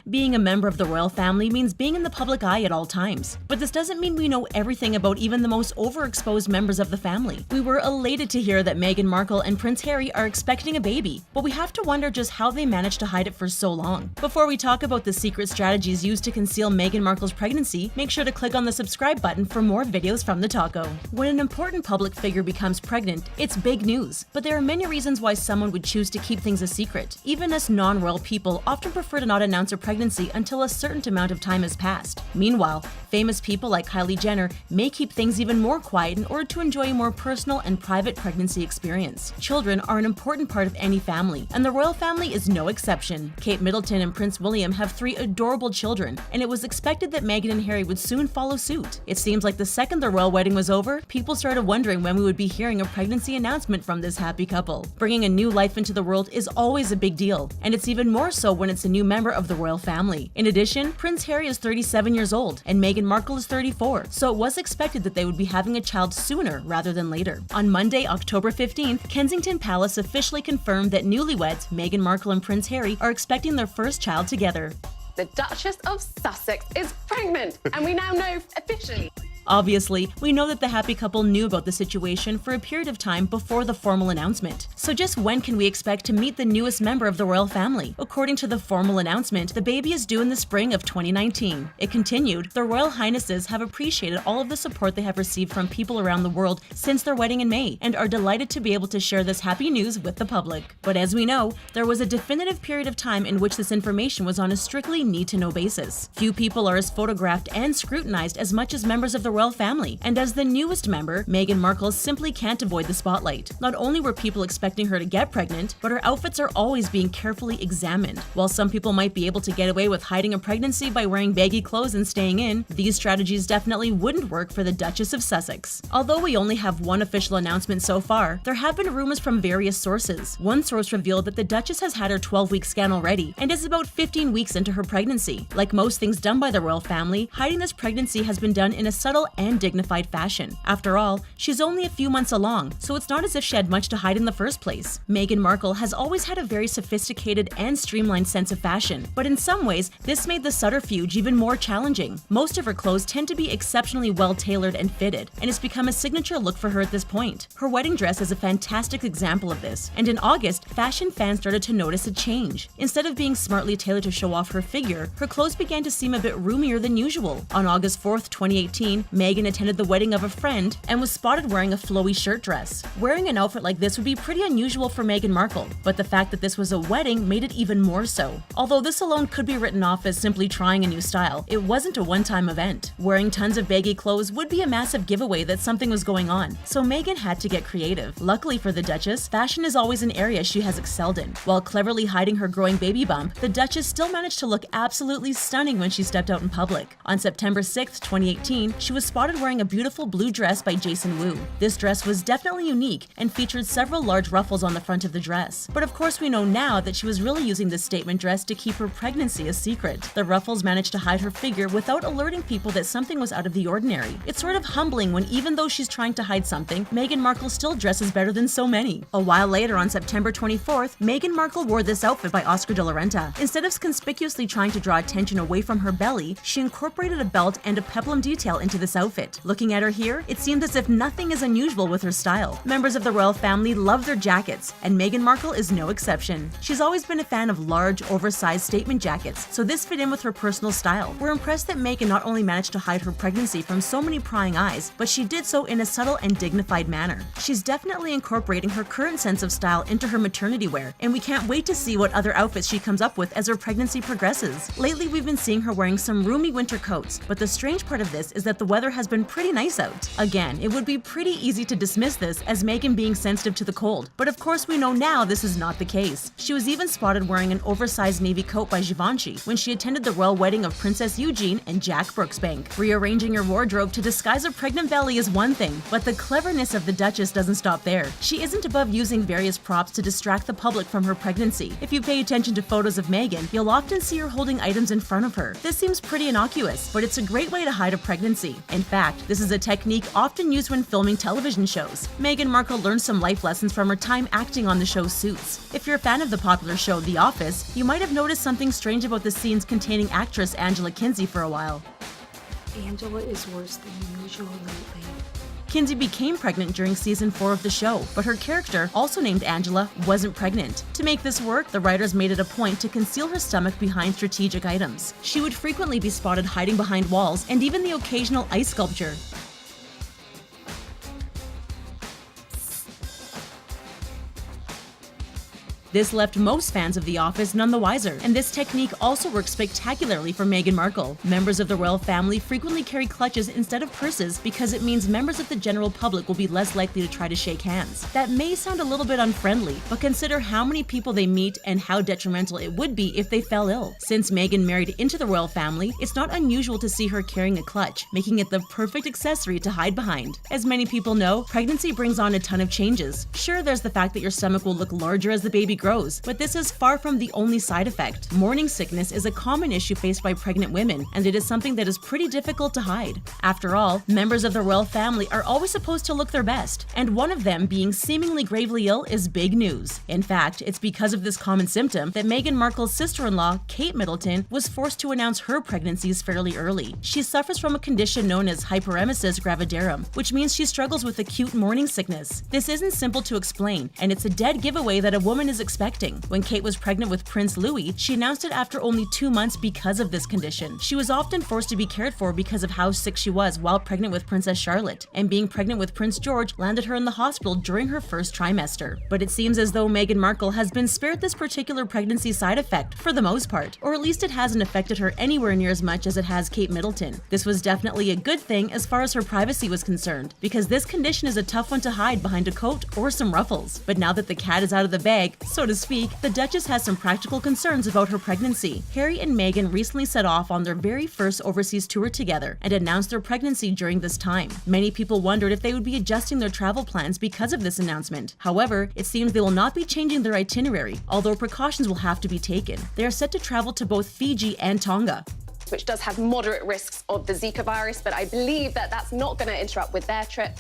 Being a member of the royal family means being in the public eye at all times. But this doesn't mean we know everything about even the most overexposed members of the family. We were elated to hear that Meghan Markle and Prince Harry are expecting a baby, but we have to wonder just how they managed to hide it for so long. Before we talk about the secret strategies used to conceal Meghan Markle's pregnancy, make sure to click on the subscribe button for more videos from TheTalko. When an important public figure becomes pregnant, it's big news. But there are many reasons why someone would choose to keep things a secret. Even us non-royal people often prefer to not announce a pregnancy until a certain amount of time has passed. Meanwhile, famous people like Kylie Jenner may keep things even more quiet in order to enjoy a more personal and private pregnancy experience. Children are an important part of any family, and the royal family is no exception. Kate Middleton and Prince William have 3 adorable children, and it was expected that Meghan and Harry would soon follow suit. It seems like the second the royal wedding was over, people started wondering when we would be hearing a pregnancy announcement from this happy couple. Bringing a new life into the world is always a big deal, and it's even more so when it's a new member of the royal family. In addition, Prince Harry is 37 years old, and Meghan Markle is 34, so it was expected that they would be having a child sooner rather than later. On Monday, October 15th, Kensington Palace officially confirmed that newlyweds Meghan Markle and Prince Harry are expecting their first child together. The Duchess of Sussex is pregnant, and we now know officially. Obviously, we know that the happy couple knew about the situation for a period of time before the formal announcement. So just when can we expect to meet the newest member of the royal family? According to the formal announcement, the baby is due in the spring of 2019. It continued, the Royal Highnesses have appreciated all of the support they have received from people around the world since their wedding in May, and are delighted to be able to share this happy news with the public. But as we know, there was a definitive period of time in which this information was on a strictly need-to-know basis. Few people are as photographed and scrutinized as much as members of the royal family, and as the newest member, Meghan Markle simply can't avoid the spotlight. Not only were people expecting her to get pregnant, but her outfits are always being carefully examined. While some people might be able to get away with hiding a pregnancy by wearing baggy clothes and staying in, these strategies definitely wouldn't work for the Duchess of Sussex. Although we only have one official announcement so far, there have been rumors from various sources. One source revealed that the Duchess has had her 12-week scan already and is about 15 weeks into her pregnancy. Like most things done by the royal family, hiding this pregnancy has been done in a subtle and dignified fashion. After all, she's only a few months along, so it's not as if she had much to hide in the first place. Meghan Markle has always had a very sophisticated and streamlined sense of fashion, but in some ways, this made the subterfuge even more challenging. Most of her clothes tend to be exceptionally well tailored and fitted, and it's become a signature look for her at this point. Her wedding dress is a fantastic example of this, and in August, fashion fans started to notice a change. Instead of being smartly tailored to show off her figure, her clothes began to seem a bit roomier than usual. On August 4th, 2018, Meghan attended the wedding of a friend and was spotted wearing a flowy shirt dress. Wearing an outfit like this would be pretty unusual for Meghan Markle, but the fact that this was a wedding made it even more so. Although this alone could be written off as simply trying a new style, it wasn't a one-time event. Wearing tons of baggy clothes would be a massive giveaway that something was going on, so Meghan had to get creative. Luckily for the Duchess, fashion is always an area she has excelled in. While cleverly hiding her growing baby bump, the Duchess still managed to look absolutely stunning when she stepped out in public. On September 6th, 2018, she was spotted wearing a beautiful blue dress by Jason Wu. This dress was definitely unique and featured several large ruffles on the front of the dress. But of course we know now that she was really using this statement dress to keep her pregnancy a secret. The ruffles managed to hide her figure without alerting people that something was out of the ordinary. It's sort of humbling when even though she's trying to hide something, Meghan Markle still dresses better than so many. A while later, on September 24th, Meghan Markle wore this outfit by Oscar de la Renta. Instead of conspicuously trying to draw attention away from her belly, she incorporated a belt and a peplum detail into this outfit. Looking at her here, it seemed as if nothing is unusual with her style. Members of the royal family love their jackets, and Meghan Markle is no exception. She's always been a fan of large, oversized statement jackets, so this fit in with her personal style. We're impressed that Meghan not only managed to hide her pregnancy from so many prying eyes, but she did so in a subtle and dignified manner. She's definitely incorporating her current sense of style into her maternity wear, and we can't wait to see what other outfits she comes up with as her pregnancy progresses. Lately, we've been seeing her wearing some roomy winter coats, but the strange part of this is that the weather has been pretty nice out. Again, it would be pretty easy to dismiss this as Meghan being sensitive to the cold, but of course we know now this is not the case. She was even spotted wearing an oversized navy coat by Givenchy when she attended the royal wedding of Princess Eugenie and Jack Brooksbank. Rearranging your wardrobe to disguise a pregnant belly is one thing, but the cleverness of the Duchess doesn't stop there. She isn't above using various props to distract the public from her pregnancy. If you pay attention to photos of Meghan, you'll often see her holding items in front of her. This seems pretty innocuous, but it's a great way to hide a pregnancy. In fact, this is a technique often used when filming television shows. Meghan Markle learned some life lessons from her time acting on the show Suits. If you're a fan of the popular show The Office, you might have noticed something strange about the scenes containing actress Angela Kinsey for a while. Angela is worse than usual lately. Kinsey became pregnant during season 4 of the show, but her character, also named Angela, wasn't pregnant. To make this work, the writers made it a point to conceal her stomach behind strategic items. She would frequently be spotted hiding behind walls and even the occasional ice sculpture. This left most fans of The Office none the wiser, and this technique also works spectacularly for Meghan Markle. Members of the royal family frequently carry clutches instead of purses because it means members of the general public will be less likely to try to shake hands. That may sound a little bit unfriendly, but consider how many people they meet and how detrimental it would be if they fell ill. Since Meghan married into the royal family, it's not unusual to see her carrying a clutch, making it the perfect accessory to hide behind. As many people know, pregnancy brings on a ton of changes. Sure, there's the fact that your stomach will look larger as the baby grows, but this is far from the only side effect. Morning sickness is a common issue faced by pregnant women, and it is something that is pretty difficult to hide. After all, members of the royal family are always supposed to look their best, and one of them being seemingly gravely ill is big news. In fact, it's because of this common symptom that Meghan Markle's sister-in-law, Kate Middleton, was forced to announce her pregnancies fairly early. She suffers from a condition known as hyperemesis gravidarum, which means she struggles with acute morning sickness. This isn't simple to explain, and it's a dead giveaway that a woman is expecting. When Kate was pregnant with Prince Louis, she announced it after only 2 months because of this condition. She was often forced to be cared for because of how sick she was while pregnant with Princess Charlotte, and being pregnant with Prince George landed her in the hospital during her first trimester. But it seems as though Meghan Markle has been spared this particular pregnancy side effect for the most part, or at least it hasn't affected her anywhere near as much as it has Kate Middleton. This was definitely a good thing as far as her privacy was concerned, because this condition is a tough one to hide behind a coat or some ruffles. But now that the cat is out of the bag, so to speak, the Duchess has some practical concerns about her pregnancy. Harry and Meghan recently set off on their very first overseas tour together and announced their pregnancy during this time. Many people wondered if they would be adjusting their travel plans because of this announcement. However, it seems they will not be changing their itinerary, although precautions will have to be taken. They are set to travel to both Fiji and Tonga, which does have moderate risks of the Zika virus, but I believe that that's not going to interrupt with their trip,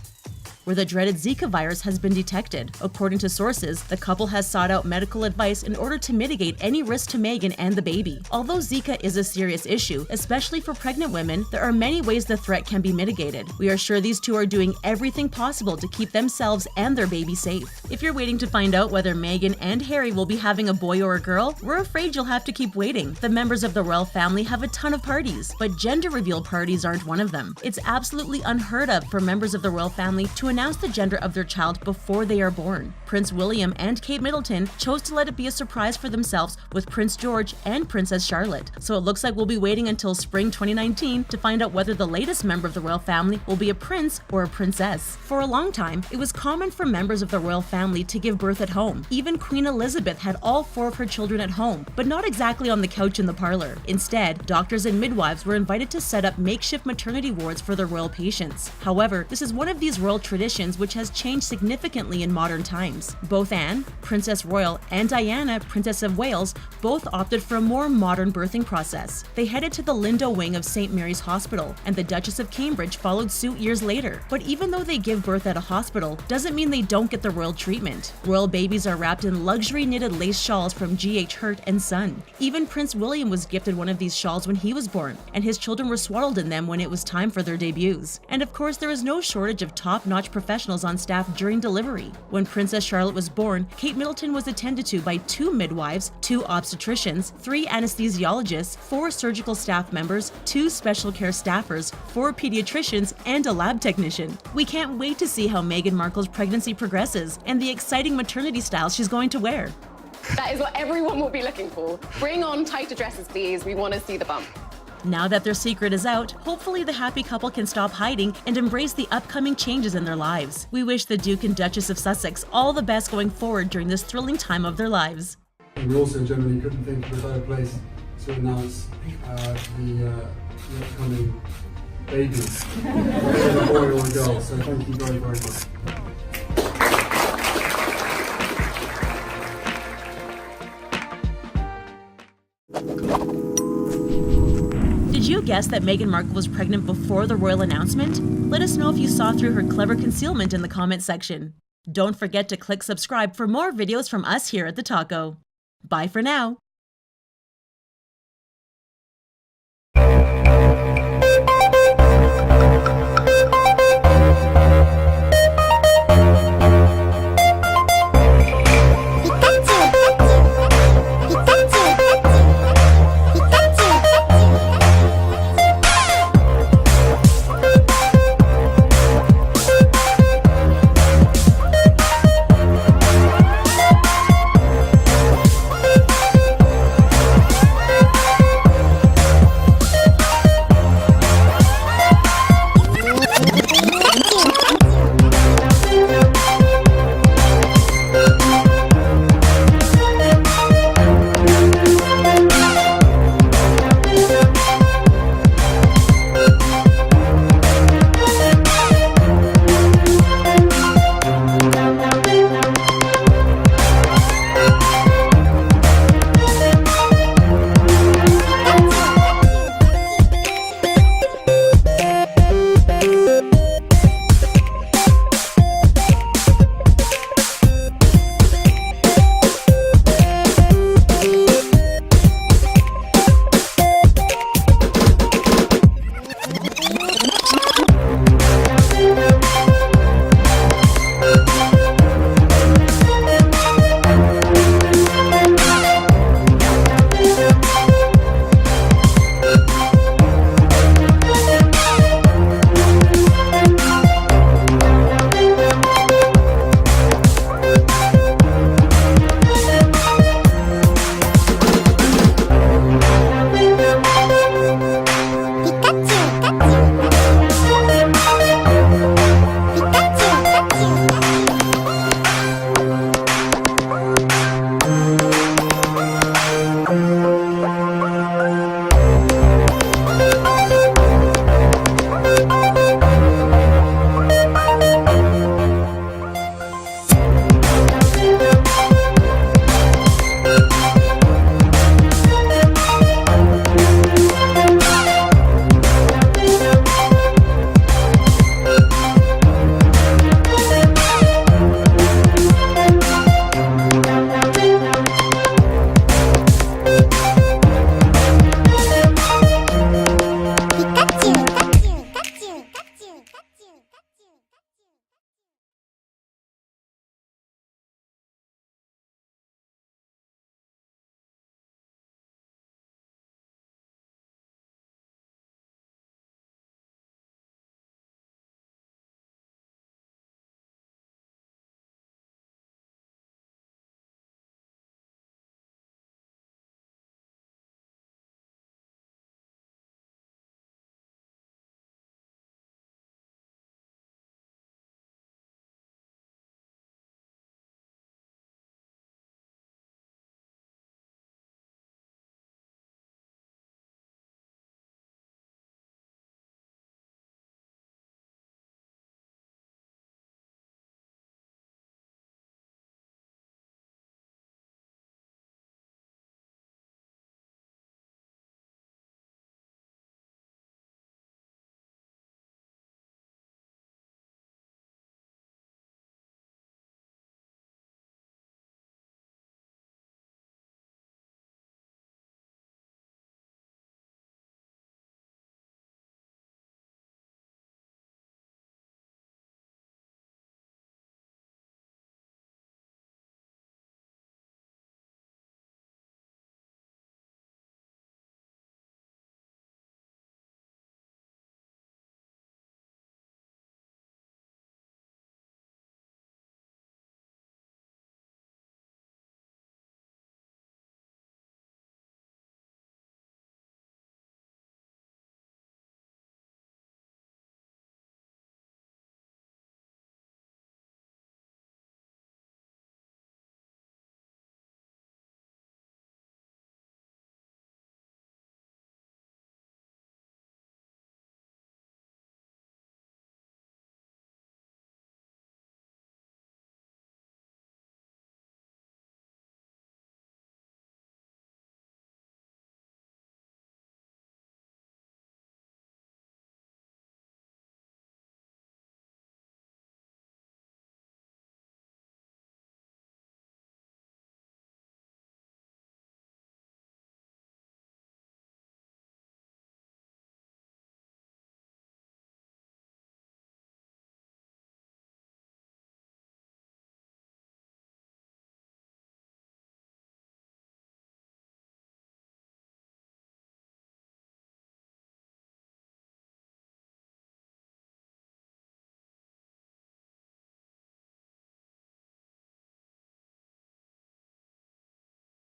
where the dreaded Zika virus has been detected. According to sources, the couple has sought out medical advice in order to mitigate any risk to Meghan and the baby. Although Zika is a serious issue, especially for pregnant women, there are many ways the threat can be mitigated. We are sure these two are doing everything possible to keep themselves and their baby safe. If you're waiting to find out whether Meghan and Harry will be having a boy or a girl, we're afraid you'll have to keep waiting. The members of the royal family have a ton of parties, but gender reveal parties aren't one of them. It's absolutely unheard of for members of the royal family to announce the gender of their child before they are born. Prince William and Kate Middleton chose to let it be a surprise for themselves with Prince George and Princess Charlotte. So it looks like we'll be waiting until spring 2019 to find out whether the latest member of the royal family will be a prince or a princess. For a long time, it was common for members of the royal family to give birth at home. Even Queen Elizabeth had all 4 of her children at home, but not exactly on the couch in the parlor. Instead, doctors and midwives were invited to set up makeshift maternity wards for their royal patients. However, this is one of these royal traditions which has changed significantly in modern times. Both Anne, Princess Royal, and Diana, Princess of Wales, both opted for a more modern birthing process. They headed to the Lindo wing of St. Mary's Hospital, and the Duchess of Cambridge followed suit years later. But even though they give birth at a hospital, doesn't mean they don't get the royal treatment. Royal babies are wrapped in luxury knitted lace shawls from G.H. Hurt and Son. Even Prince William was gifted one of these shawls when he was born, and his children were swaddled in them when it was time for their debuts. And of course, there is no shortage of top-notch professionals on staff during delivery. When Princess Charlotte was born, Kate Middleton was attended to by 2 midwives, 2 obstetricians, 3 anesthesiologists, 4 surgical staff members, 2 special care staffers, 4 pediatricians, and a lab technician. We can't wait to see how Meghan Markle's pregnancy progresses and the exciting maternity styles she's going to wear. That is what everyone will be looking for. Bring on tighter dresses, please. We want to see the bump. Now that their secret is out, hopefully the happy couple can stop hiding and embrace the upcoming changes in their lives. We wish the Duke and Duchess of Sussex all the best going forward during this thrilling time of their lives. We also generally couldn't think of a better place to announce the upcoming baby, whether a boy or a girl. So thank you very, very much. Did you guess that Meghan Markle was pregnant before the royal announcement? Let us know if you saw through her clever concealment in the comment section. Don't forget to click subscribe for more videos from us here at TheTalko. Bye for now.